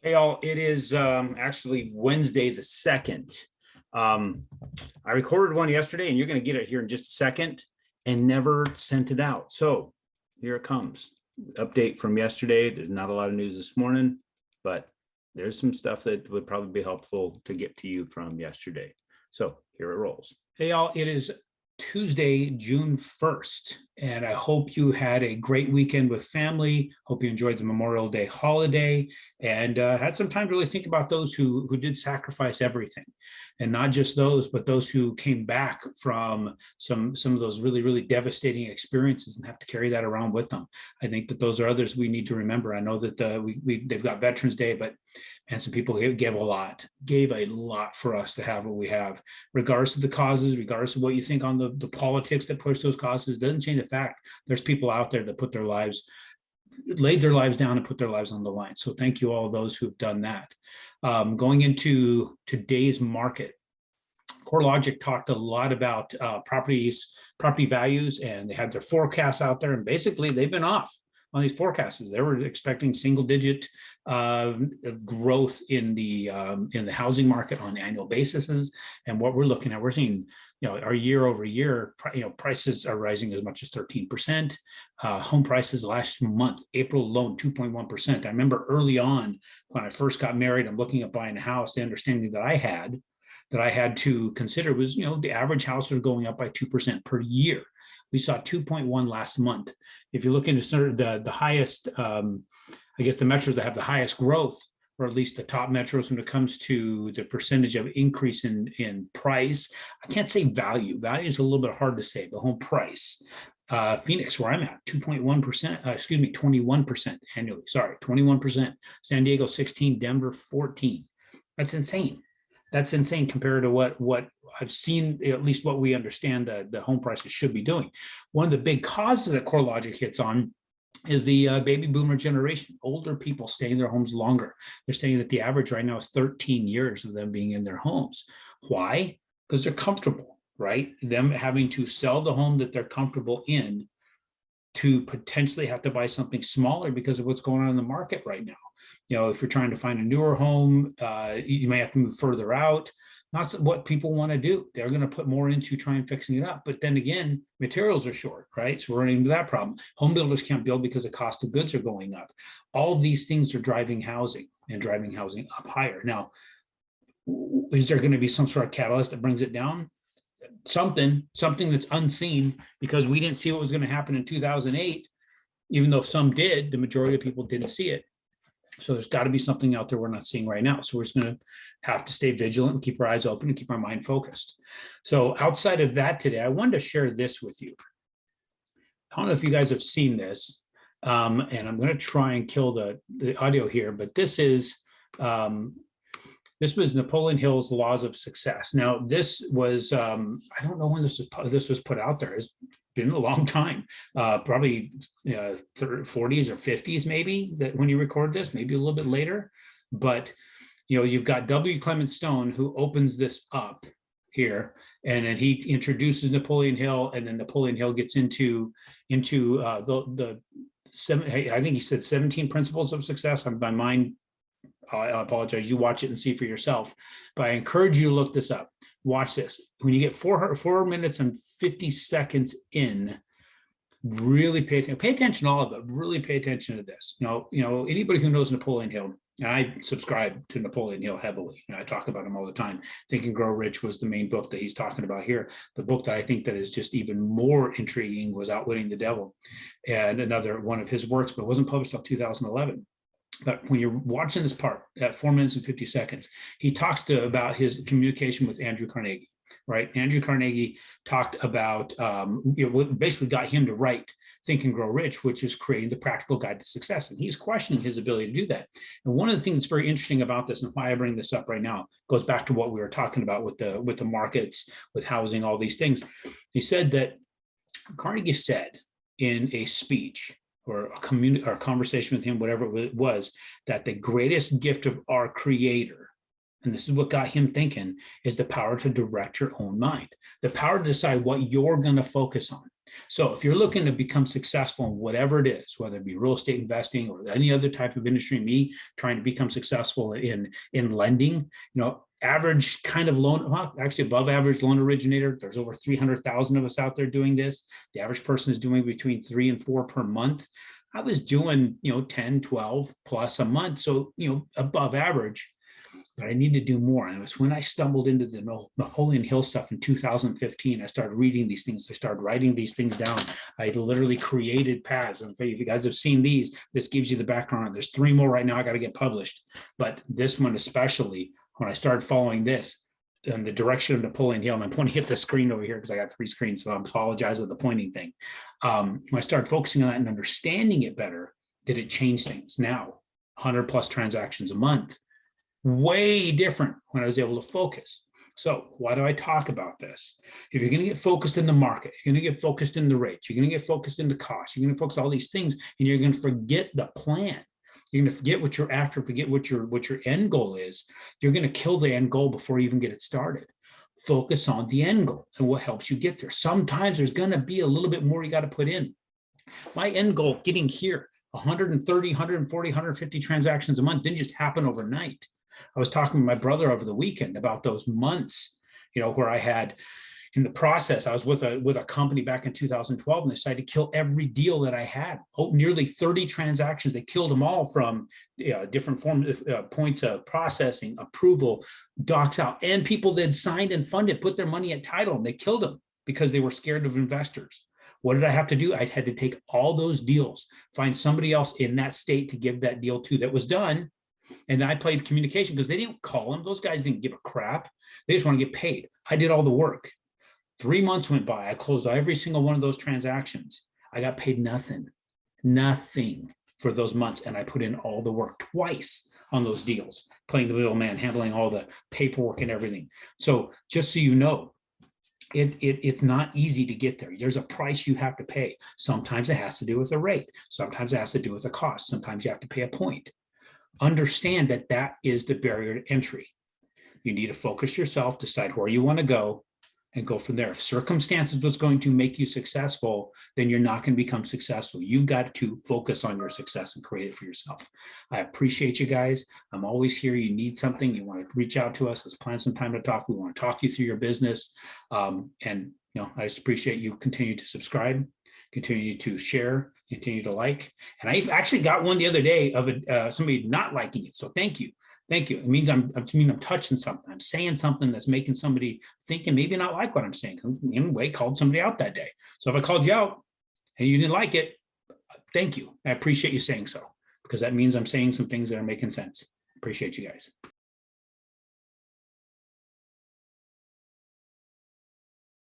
Hey, all, it is actually Wednesday the 2nd. I recorded one yesterday, and you're going to get it here in just a second, and never sent it out. So here it comes. Update from yesterday. There's not a lot of news this morning, but there's some stuff that would probably be helpful to get to you from yesterday. So here it rolls. Hey, all, it is Tuesday, June 1st, and I hope you had a great weekend with family. Hope you enjoyed the Memorial Day holiday and had some time to really think about those who did sacrifice everything, and not just those, but those who came back from some of those really devastating experiences and have to carry that around with them. I think that those are others we need to remember. I know that they've got Veterans Day, and some people gave a lot for us to have what we have, regardless of the causes, regardless of what you think on the politics that push those causes. Doesn't change the fact there's people out there that laid their lives down and put their lives on the line. So thank you all those who've done that. Going into today's market, CoreLogic talked a lot about property values, and they had their forecasts out there, and basically they've been off on these forecasts. They were expecting single-digit growth in the housing market on annual basis, and what we're looking at, we're seeing, our year-over-year, prices are rising as much as 13%. Home prices last month, April alone, 2.1%. I remember early on when I first got married, I'm looking at buying a house. The understanding that I had to consider was, the average house was going up by 2% per year. We saw 2.1 last month. If you look into sort of the highest, I guess the metros that have the highest growth, or at least the top metros when it comes to the percentage of increase in price, I can't say value. Value is a little bit hard to say, but home price. Phoenix, where I'm at, 2.1%, 21% annually. Sorry, 21%. San Diego, 16, Denver, 14. That's insane. That's insane compared to what I've seen, at least what we understand the home prices should be doing. One of the big causes that CoreLogic hits on is the baby boomer generation. Older people stay in their homes longer. They're saying that the average right now is 13 years of them being in their homes. Why? Because they're comfortable, right? Them having to sell the home that they're comfortable in to potentially have to buy something smaller because of what's going on in the market right now. If you're trying to find a newer home, you may have to move further out. Not what people want to do. They're going to put more into trying fixing it up. But then again, materials are short, right? So we're running into that problem. Home builders can't build because the cost of goods are going up. All of these things are driving housing up higher. Now, is there going to be some sort of catalyst that brings it down? Something that's unseen, because we didn't see what was going to happen in 2008, even though some did. The majority of people didn't see it. So there's got to be something out there we're not seeing right now. So we're just going to have to stay vigilant and keep our eyes open and keep our mind focused. So outside of that today, I wanted to share this with you. I don't know if you guys have seen this, and I'm going to try and kill the audio here, but this was Napoleon Hill's Laws of Success. Now, this was, I don't know when this was put out there. It's been a long time, probably 40s or 50s maybe, that when you record this, maybe a little bit later. But, you've got W. Clement Stone, who opens this up here, and then he introduces Napoleon Hill, and then Napoleon Hill gets into the seven, I think he said 17 principles of success. My mind, I apologize. You watch it and see for yourself. But I encourage you to look this up. Watch this. When you get 4 minutes and 50 seconds in, really pay attention to all of it. Really pay attention to this. Anybody who knows Napoleon Hill, and I subscribe to Napoleon Hill heavily. I talk about him all the time. Think and Grow Rich was the main book that he's talking about here. The book that I think that is just even more intriguing was Outwitting the Devil, and another one of his works, but it wasn't published until 2011. But when you're watching this part at 4 minutes and 50 seconds, he talks about his communication with Andrew Carnegie, right? Andrew Carnegie talked about, what basically got him to write Think and Grow Rich, which is creating the practical guide to success. And he's questioning his ability to do that. And one of the things that's very interesting about this, and why I bring this up right now, goes back to what we were talking about with the markets, with housing, all these things. He said that Carnegie said in a speech, or a conversation with him, whatever it was, that the greatest gift of our Creator, and this is what got him thinking, is the power to direct your own mind, the power to decide what you're going to focus on. So if you're looking to become successful in whatever it is, whether it be real estate investing or any other type of industry, me trying to become successful in lending, average kind of loan, well, actually above average loan originator, there's over 300,000 of us out there doing this. The average person is doing between 3 and 4 per month. I was doing, 10, 12 plus a month. So, above average. But I need to do more. And it was when I stumbled into the Napoleon Hill stuff in 2015. I started reading these things. I started writing these things down. I literally created paths. And if you guys have seen these, this gives you the background. There's 3 more right now. I got to get published. But this one, especially when I started following this in the direction of Napoleon Hill, and I'm pointing at the screen over here because I got 3 screens. So I apologize with the pointing thing. When I started focusing on that and understanding it better, did it change things? Now, 100 plus transactions a month. Way different when I was able to focus. So why do I talk about this? If you're going to get focused in the market, you're going to get focused in the rates, you're going to get focused in the cost, you're going to focus on all these things, and you're going to forget the plan. You're going to forget what you're after, forget what your end goal is. You're going to kill the end goal before you even get it started. Focus on the end goal and what helps you get there. Sometimes there's going to be a little bit more you got to put in. My end goal, getting here, 130, 140, 150 transactions a month didn't just happen overnight. I was talking with my brother over the weekend about those months, where I had in the process, I was with a company back in 2012 and they decided to kill every deal that I had. Nearly 30 transactions. They killed them all from different forms, points of processing, approval, docs out, and people that signed and funded, put their money at title, and they killed them because they were scared of investors. What did I have to do? I had to take all those deals, find somebody else in that state to give that deal to that was done. And I played communication because they didn't call them. Those guys didn't give a crap. They just want to get paid. I did all the work. 3 months went by. I closed every single one of those transactions. I got paid nothing for those months. And I put in all the work twice on those deals, playing the middleman, handling all the paperwork and everything. So just so you know, it's not easy to get there. There's a price you have to pay. Sometimes it has to do with a rate. Sometimes it has to do with a cost. Sometimes you have to pay a point. Understand that is the barrier to entry. You need to focus yourself, decide where you want to go, and go from there. If circumstances was going to make you successful, then you're not going to become successful. You've got to focus on your success and create it for yourself. I appreciate you guys. I'm always here. You need something, you want to reach out to us. Let's plan some time to talk. We want to talk you through your business. And I just appreciate you continue to subscribe, continue to share, continue to like. And I actually got one the other day of somebody not liking it. So thank you. Thank you. It means I'm touching something. I'm saying something that's making somebody think and maybe not like what I'm saying. Anyway, called somebody out that day. So if I called you out and you didn't like it, thank you. I appreciate you saying so, because that means I'm saying some things that are making sense. Appreciate you guys.